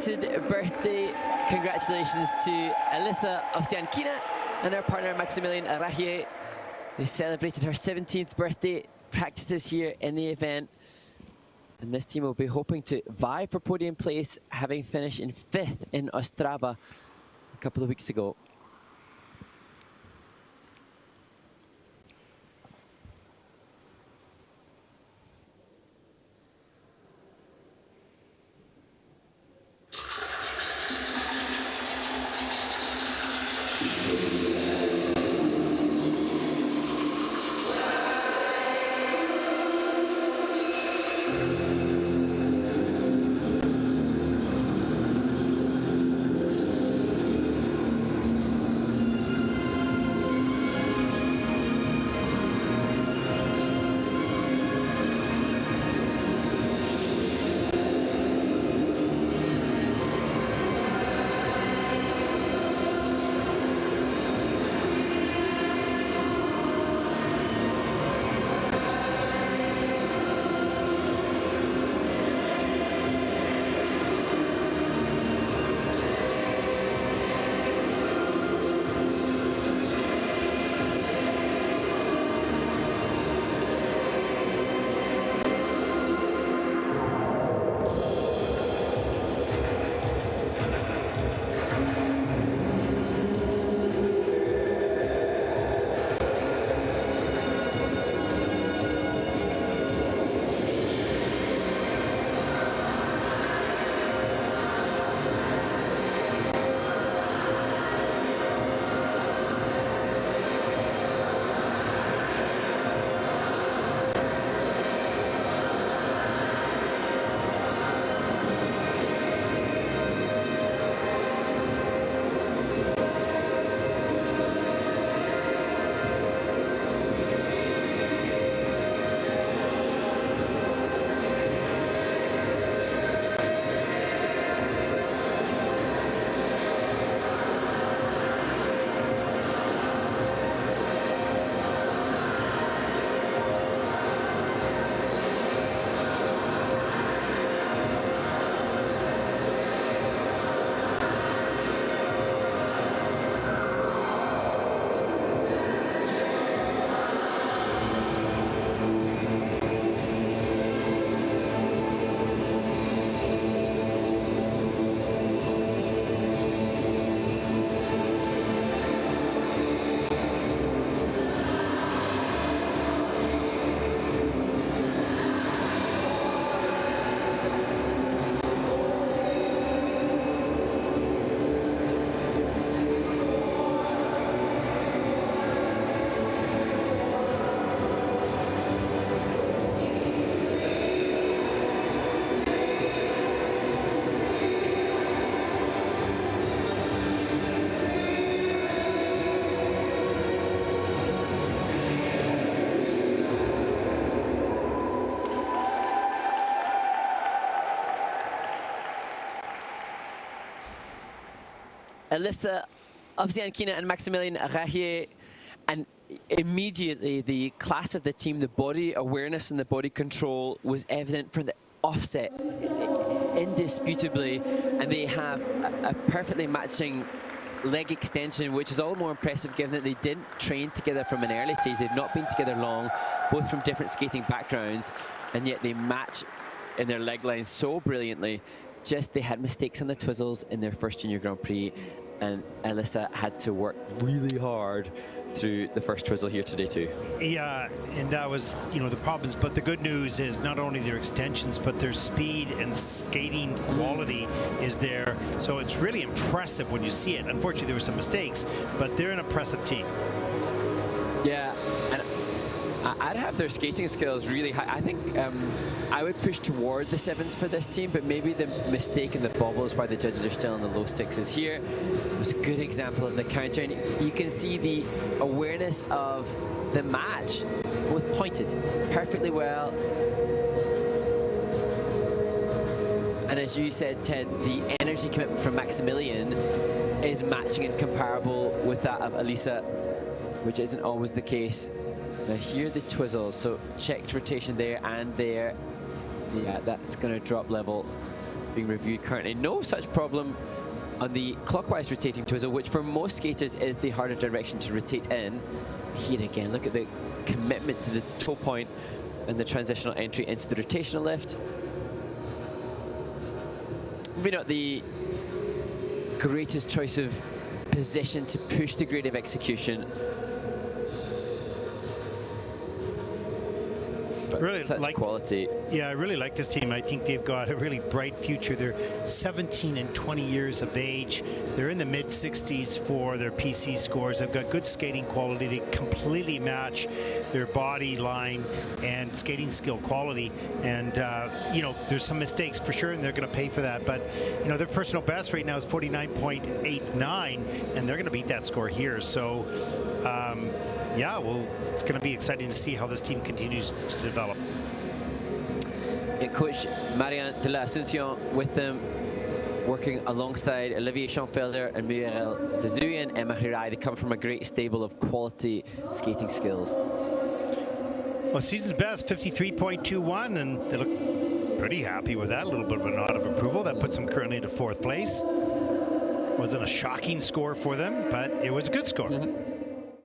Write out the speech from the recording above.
belated birthday. Congratulations to Alisa OVSIANKINA and her partner Maximilien RAHIER. They celebrated her 17th birthday practices here in the event. And this team will be hoping to vie for podium place, having finished in 5th in Ostrava a couple of weeks ago. Alisa OVSIANKINA and Maximilien RAHIER, and immediately the class of the team, the body awareness and the body control was evident from the offset, indisputably, and they have a perfectly matching leg extension, which is all the more impressive given that they didn't train together from an early stage. They've not been together long, both from different skating backgrounds, and yet they match in their leg lines so brilliantly. Just they had mistakes on the twizzles in their first Junior Grand Prix, and Alisa had to work really hard through the first twizzle here today too. Yeah, and that was, you know, the problems. But the good news is not only their extensions, but their speed and skating quality is there. So it's really impressive when you see it. Unfortunately, there were some mistakes, but they're an impressive team. Yeah, and I'd have their skating skills really high. I think I would push toward the 7s for this team, but maybe the mistake in the bobble is why the judges are still in the low 6s here. It was a good example of the counter, and you can see the awareness of the match, both pointed perfectly well. And as you said, Ted, the energy commitment from Maximilien is matching and comparable with that of Alisa, which isn't always the case. Now here are the twizzles, so checked rotation there and there. Yeah, that's going to drop level It's being reviewed currently. No such problem on the clockwise rotating twizzle, which for most skaters is the harder direction to rotate in. Here again, look at the commitment to the toe point and the transitional entry into the rotational lift. Maybe not the greatest choice of position to push the grade of execution. But really such quality. Yeah, I really like this team. I think they've got a really bright future. They're 17 and 20 years of age. They're in the mid-60s for their PC scores. They've got good skating quality. They completely match their body line and skating skill quality. And, you know, there's some mistakes for sure, and they're going to pay for that. But, you know, their personal best right now is 49.89, and they're going to beat that score here. So, yeah, well, it's going to be exciting to see how this team continues to develop. Yeah, Coach Marian de la Asuncion with them, working alongside Olivier Schoenfelder and Muriel Zazui and Emma Hirai. They come from a great stable of quality skating skills. Well, season's best, 53.21, and they look pretty happy with that. A little bit of a nod of approval. That puts them currently into 4th place. Wasn't a shocking score for them, but it was a good score.